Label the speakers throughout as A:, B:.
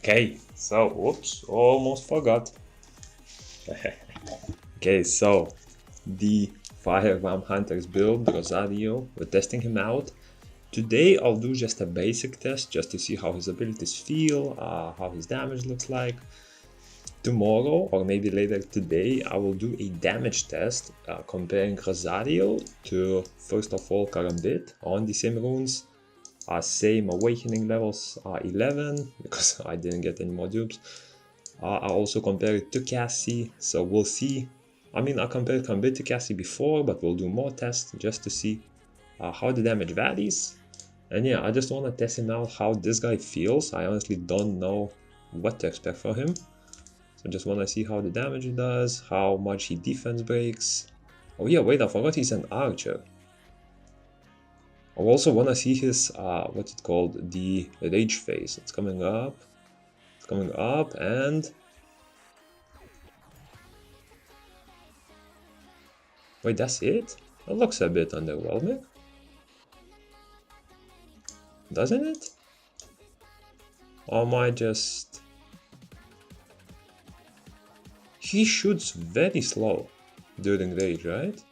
A: Okay, so, whoops, almost forgot. Okay, so the Firearm Hunters build, Rosario, we're testing him out. Today I'll do just a basic test just to see how his abilities feel, how his damage looks like. Tomorrow, or maybe later today, I will do a damage test comparing Rosario to, first of all, Karambit on the same runes. Same awakening levels 11 because I didn't get any more dupes. I also compare it to Cassie, so we'll see. I mean, I compared Karambit to Cassie before, but we'll do more tests just to see how the damage varies. And yeah, I just want to test him out how this guy feels. I honestly don't know what to expect from him. So just want to see how the damage he does, how much he defense breaks. Oh yeah, wait, I forgot he's an archer. I also want to see his, what's it called, the rage phase. It's coming up. It's coming up and... Wait, that's it? That looks a bit underwhelming. Doesn't it? Or am I just... He shoots very slow during rage, right?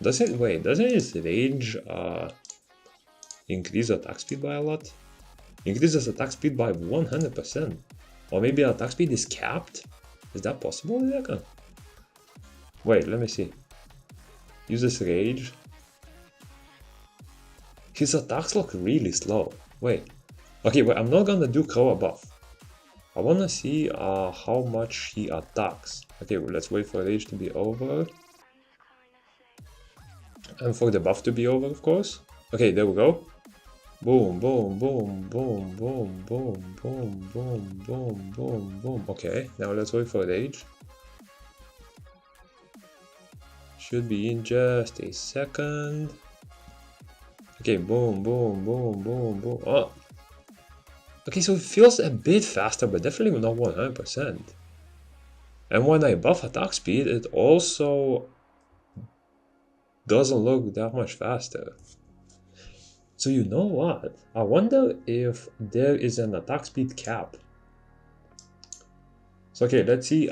A: Doesn't his rage increase attack speed by a lot? Increases attack speed by 100%. Or maybe attack speed is capped? Is that possible, Rebecca? Wait, let me see. Uses rage. His attacks look really slow. Wait. Okay, wait, I'm not gonna do Crow buff. I wanna see how much he attacks. Okay, well, let's wait for rage to be over. And for the buff to be over, of course. Okay, there we go. Boom, boom, boom, boom, boom, boom, boom, boom, boom, boom, boom. Okay, now let's wait for rage. Should be in just a second. Okay, boom, boom, boom, boom, boom. Oh. Okay, so it feels a bit faster, but definitely not 100%. And when I buff attack speed, it also doesn't look that much faster. So you know what? I wonder if there is an attack speed cap. So okay, let's see.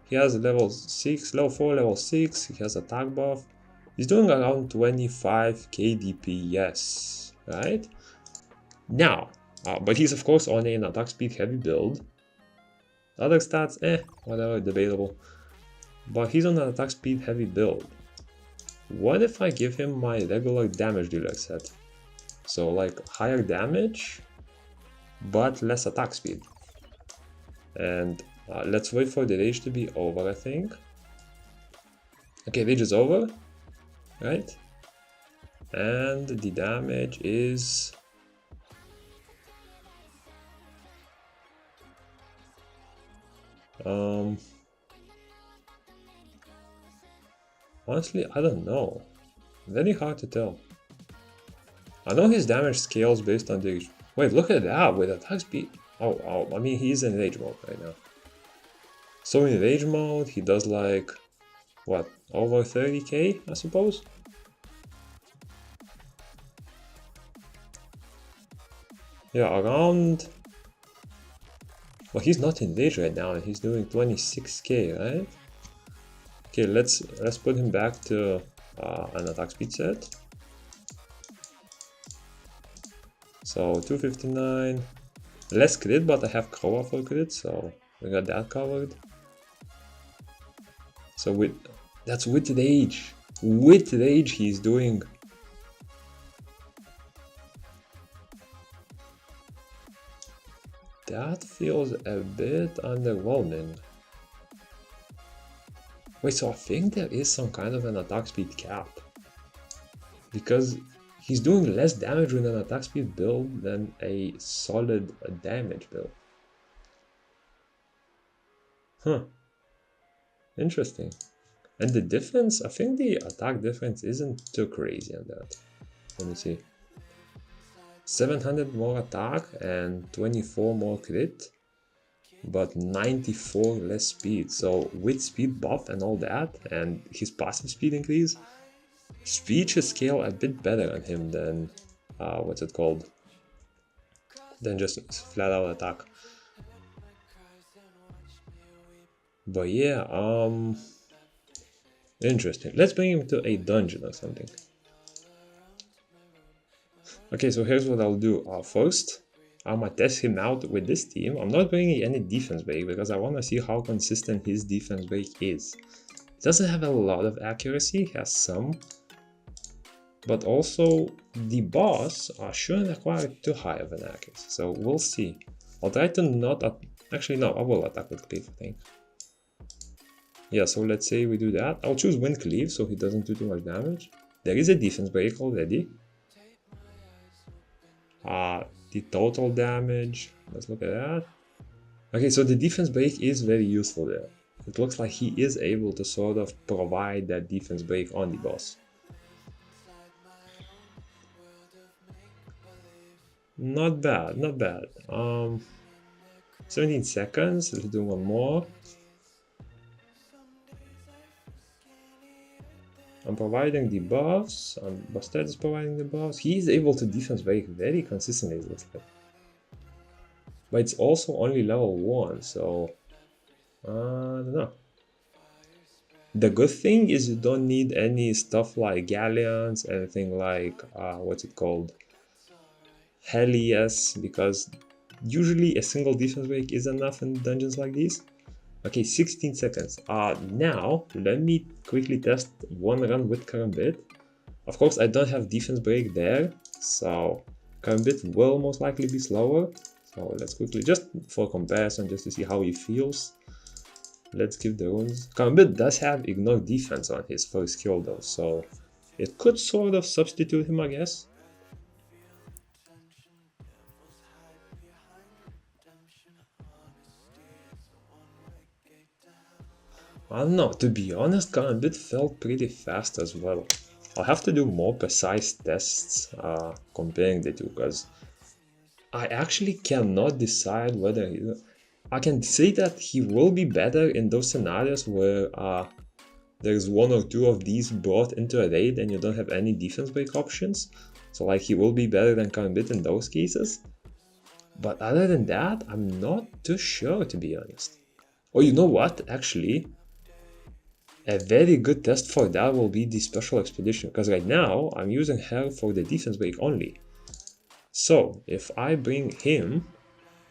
A: He has level 6, level 4, level 6. He has attack buff. He's doing around 25k DPS, right? Now, but he's of course on an attack speed heavy build. Other stats, whatever, debatable. But he's on an attack speed heavy build. What if I give him my regular damage dealer set? So like higher damage, but less attack speed. And let's wait for the rage to be over, I think. Okay, rage is over, right? And the damage is... honestly, I don't know. Very hard to tell. I know his damage scales based on the... Wait, look at that with attack speed. Oh, I mean, he's in rage mode right now. So in rage mode, he does like, what, over 30k, I suppose? Yeah, around... Well, he's not in rage right now, and he's doing 26k, right? Okay, let's put him back to an attack speed set. So 259, less crit, but I have Crow for crit, so we got that covered. So that's with rage. With rage, he's doing... That feels a bit underwhelming. Wait, so I think there is some kind of an attack speed cap. Because he's doing less damage with an attack speed build than a solid damage build. Huh. Interesting. And the difference, I think the attack difference isn't too crazy on that. Let me see. 700 more attack and 24 more crit, but 94 less speed. So with speed buff and all that, and his passive speed increase, speed should scale a bit better on him than what's it called? than just flat out attack. But yeah, interesting. Let's bring him to a dungeon or something. Okay, so here's what I'll do. First, I'm gonna test him out with this team. I'm not bringing any defense break because I want to see how consistent his defense break is. He doesn't have a lot of accuracy, he has some. But also, the boss shouldn't acquire too high of an accuracy, so we'll see. I'll try to not... Actually, no, I will attack with Cleave, I think. Yeah, so let's say we do that. I'll choose Wind Cleave so he doesn't do too much damage. There is a defense break already. The total damage, let's look at that. Okay, so the defense break is very useful there. It looks like he is able to sort of provide that defense break on the boss. Not bad, not bad. 17 seconds, let's do one more. I'm providing the buffs, Bastet is providing the buffs. He is able to defense break very consistently, it looks like. But it's also only level 1, so... I don't know. The good thing is you don't need any stuff like galleons, anything like, what's it called? Helios, because usually a single defense break is enough in dungeons like these. Okay, 16 seconds. Now, let me quickly test one run with Karambit. Of course, I don't have defense break there, so Karambit will most likely be slower. So let's quickly, just for comparison, just to see how he feels. Let's give the runes. Karambit does have ignore defense on his first skill though, so it could sort of substitute him, I guess. I don't know, to be honest, Karambit felt pretty fast as well. I'll have to do more precise tests comparing the two, because I actually cannot decide whether I can say that he will be better in those scenarios where there's one or two of these brought into a raid and you don't have any defense break options. So like he will be better than Karambit in those cases. But other than that, I'm not too sure, to be honest. Oh, you know what? Actually, a very good test for that will be the special expedition, because right now I'm using her for the defense break only. So if I bring him,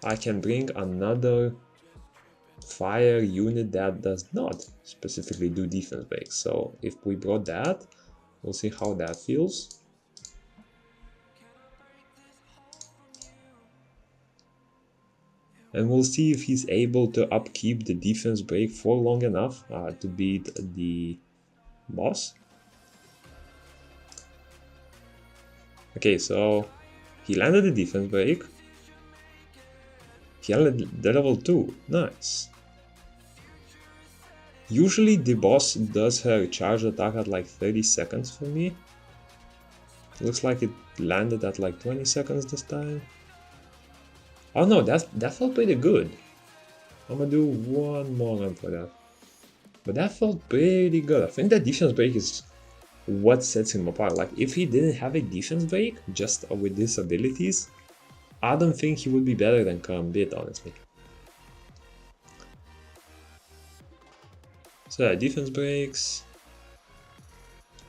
A: I can bring another fire unit that does not specifically do defense breaks. So if we brought that, we'll see how that feels. And we'll see if he's able to upkeep the defense break for long enough to beat the boss. Okay, so he landed the defense break. He landed the level 2. Nice. Usually the boss does her charge attack at like 30 seconds for me. Looks like it landed at like 20 seconds this time. Oh no, that felt pretty good. I'm gonna do one more run for that. But that felt pretty good. I think that defense break is what sets him apart. Like if he didn't have a defense break, just with his abilities, I don't think he would be better than Karambit, honestly. So yeah, defense breaks.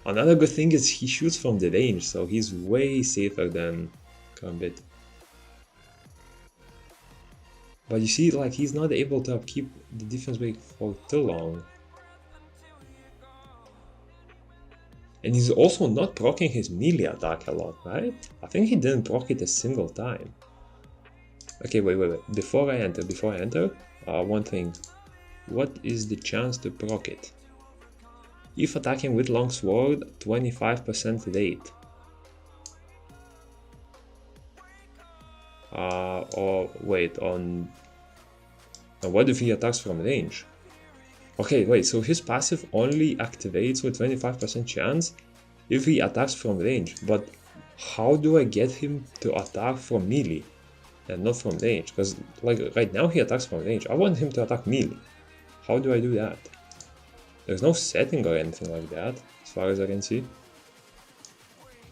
A: Another good thing is he shoots from the range, so he's way safer than Karambit. But you see, like, he's not able to upkeep the defense break for too long. And he's also not proccing his melee attack a lot, right? I think he didn't proc it a single time. Okay, wait. Before I enter, one thing. What is the chance to proc it? If attacking with longsword, 25% rate. Or wait, on... what if he attacks from range? Okay, wait, so his passive only activates with 25% chance if he attacks from range, but how do I get him to attack from melee and not from range? Because like right now he attacks from range, I want him to attack melee. How do I do that? There's no setting or anything like that, as far as I can see.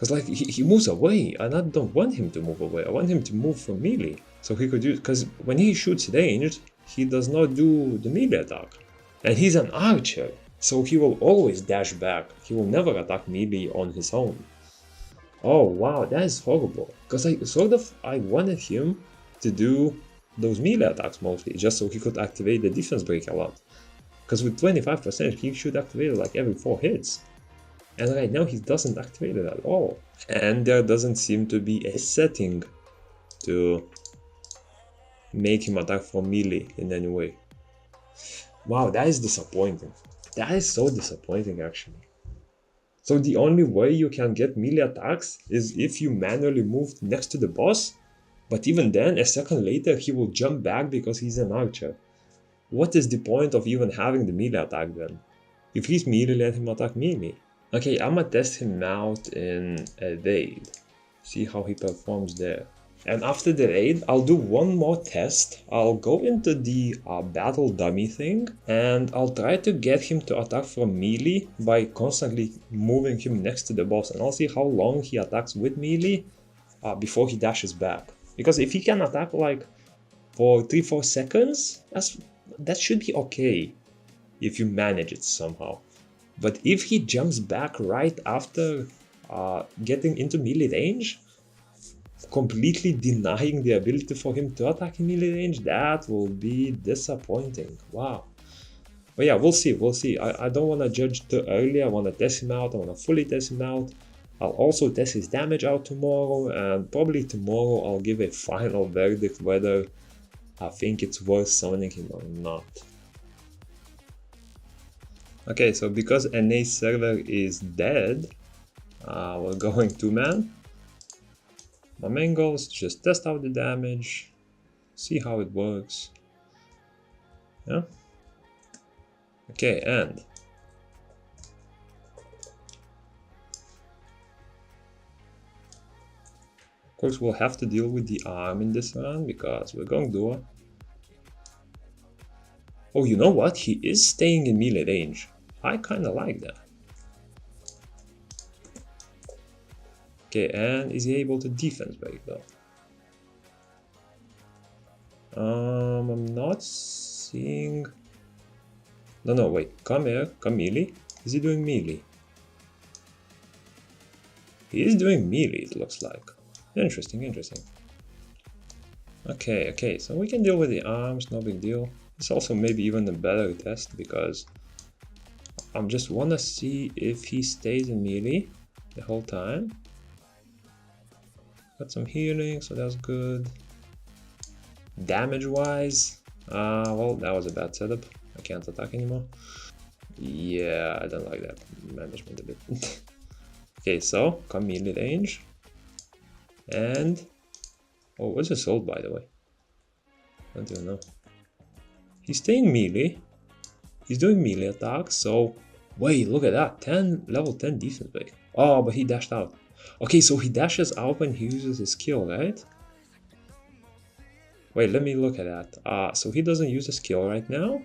A: Because like he moves away, and I don't want him to move away. I want him to move for melee, so he could use. Because when he shoots ranged, he does not do the melee attack, and he's an archer, so he will always dash back. He will never attack melee on his own. Oh wow, that is horrible. Because I wanted him to do those melee attacks mostly, just so he could activate the defense break a lot. Because with 25%, he should activate it like every 4 hits. And right now he doesn't activate it at all. And there doesn't seem to be a setting to make him attack from melee in any way. Wow, that is disappointing. That is so disappointing actually. So the only way you can get melee attacks is if you manually move next to the boss, but even then, a second later he will jump back because he's an archer. What is the point of even having the melee attack then? If he's melee, let him attack melee. Okay, I'ma test him out in a raid, see how he performs there. And after the raid, I'll do one more test. I'll go into the battle dummy thing, and I'll try to get him to attack from melee by constantly moving him next to the boss, and I'll see how long he attacks with melee before he dashes back. Because if he can attack like for 3-4 seconds, that should be okay if you manage it somehow. But if he jumps back right after getting into melee range, completely denying the ability for him to attack in melee range, that will be disappointing. Wow. But yeah, we'll see. I don't want to judge too early. I want to test him out. I want to fully test him out. I'll also test his damage out tomorrow, and probably tomorrow I'll give a final verdict whether I think it's worth summoning him or not. Okay, so because NA server is dead, we're going 2-man. My main goal is to just test out the damage, see how it works. Yeah. Okay, and of course we'll have to deal with the arm in this round because we're going duo. Oh, you know what? He is staying in melee range. I kinda like that. Okay, and is he able to defense break though? I'm not seeing... No, wait, come here, come melee. Is he doing melee? He is doing melee, it looks like. Interesting. Okay, so we can deal with the arms, no big deal. It's also maybe even a better test because I just wanna see if he stays in melee the whole time. Got some healing, so that's good. Damage wise, well, that was a bad setup. I can't attack anymore. Yeah, I don't like that management a bit. Okay, so come melee range. And oh, what's his ult by the way? I don't even know. He's staying melee. He's doing melee attacks, so wait, look at that. Level 10 defense break. Oh, but he dashed out. Okay, so he dashes out when he uses his skill, right? Wait, let me look at that. So he doesn't use a skill right now.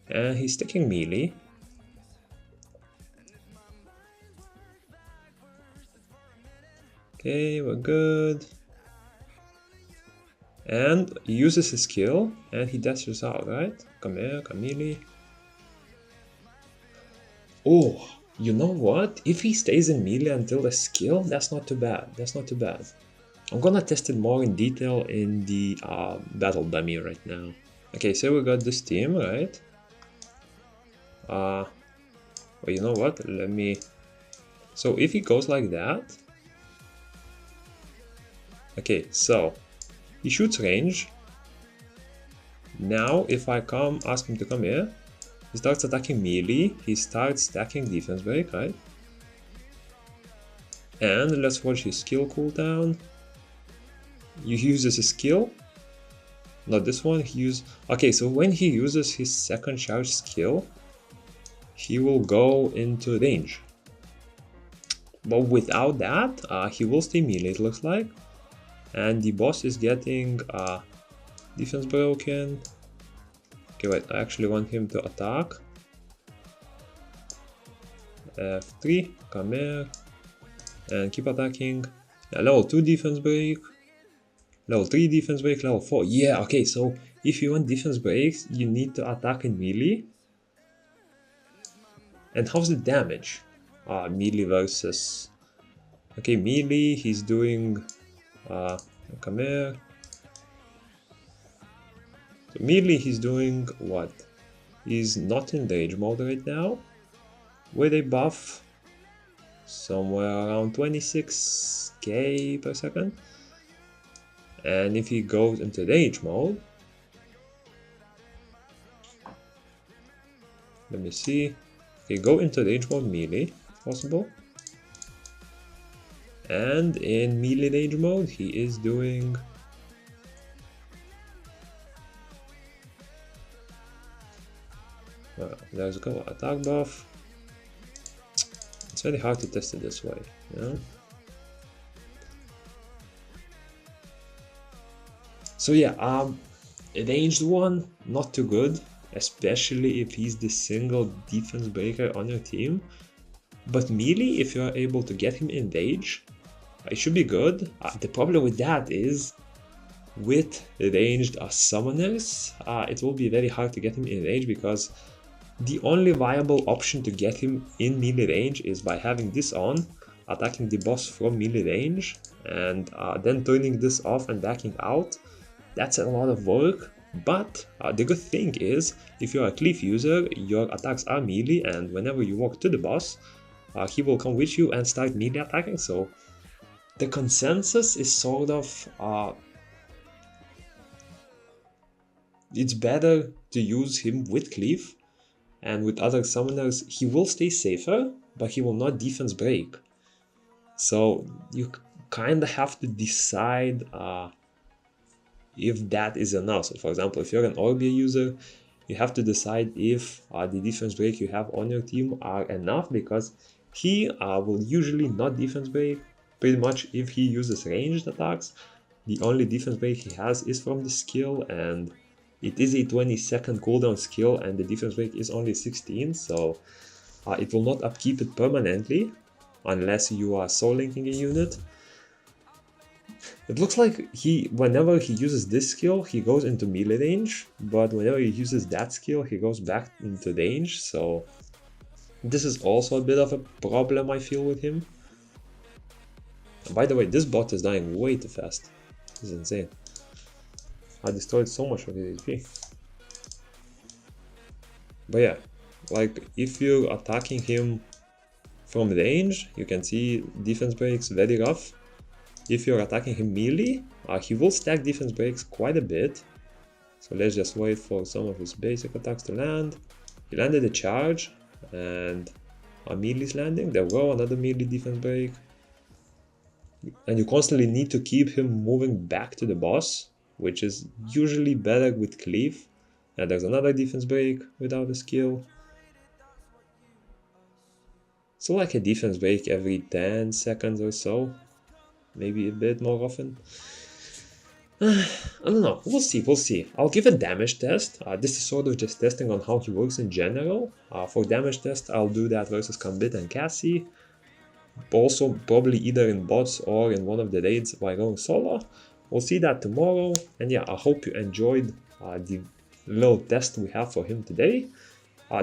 A: And he's sticking melee. Okay, we're good. And he uses his skill and he dashes out, right? Come here, come melee. Oh, you know what? If he stays in melee until the skill, that's not too bad. I'm gonna test it more in detail in the battle dummy right now. Okay, so we got this team, right? Well, you know what? So if he goes like that... Okay, so he shoots range. Now if I ask him to come here, he starts attacking melee, he starts stacking defense break, right? And let's watch his skill cooldown. He uses his skill. Not this one, okay, so when he uses his second charge skill, he will go into range. But without that, he will stay melee, it looks like. And the boss is getting defense broken. Okay, wait, I actually want him to attack. F3, come here. and keep attacking. Level 2 defense break, level 3 defense break, level 4. Yeah, okay, so if you want defense breaks, you need to attack in melee. And how's the damage? Melee versus... Okay, melee, he's doing... come here. So melee, he's doing what? He's not in rage mode right now. With a buff somewhere around 26k per second. And if he goes into rage mode, let me see. Okay, go into rage mode melee, if possible. And in melee rage mode, he is doing... Let's go, attack buff. It's very hard to test it this way, you know? So yeah, ranged one, not too good, especially if he's the single defense breaker on your team. But melee, if you're able to get him in rage, it should be good. The problem with that is, with ranged summoners, it will be very hard to get him in range, because the only viable option to get him in melee range is by having this on, attacking the boss from melee range, and then turning this off and backing out. That's a lot of work, but the good thing is, if you're a cleave user, your attacks are melee, and whenever you walk to the boss, he will come with you and start melee attacking. So the consensus is sort of, it's better to use him with cleave, and with other summoners he will stay safer, but he will not defense break. So you kinda have to decide if that is enough. So for example, if you're an Orbia user, you have to decide if the defense break you have on your team are enough, because he will usually not defense break. Pretty much if he uses ranged attacks, the only defense break he has is from the skill, and it is a 20-second cooldown skill, and the defense break is only 16, so it will not upkeep it permanently unless you are soul linking a unit. It looks like whenever he uses this skill, he goes into melee range, but whenever he uses that skill, he goes back into range, so this is also a bit of a problem I feel with him. And by the way, this bot is dying way too fast. This is insane. I destroyed so much of his HP. But yeah, like if you're attacking him from range, you can see defense breaks very rough. If you're attacking him melee, he will stack defense breaks quite a bit. So let's just wait for some of his basic attacks to land. He landed a charge, and a melee's landing. There will go, another melee defense break. And you constantly need to keep him moving back to the boss, which is usually better with cleave. And there's another defense break without a skill. So like a defense break every 10 seconds or so. Maybe a bit more often. I don't know, we'll see. I'll give a damage test. This is sort of just testing on how he works in general. For damage test, I'll do that versus Gambit and Cassie. Also probably either in bots or in one of the raids by going solo. We'll see that tomorrow. And yeah, I hope you enjoyed the little test we have for him today.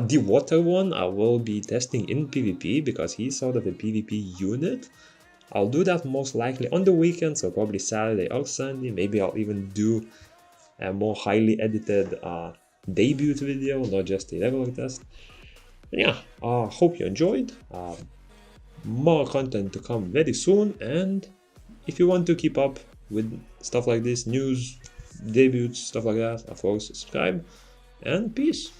A: The water one I will be testing in PvP, because he's sort of a PvP unit. I'll do that most likely on the weekend, so probably Saturday or Sunday. Maybe I'll even do a more highly edited debut video, not just a regular test. And yeah, hope you enjoyed. More content to come very soon, and if you want to keep up with stuff like this, news, debuts, stuff like that, of course subscribe, and peace.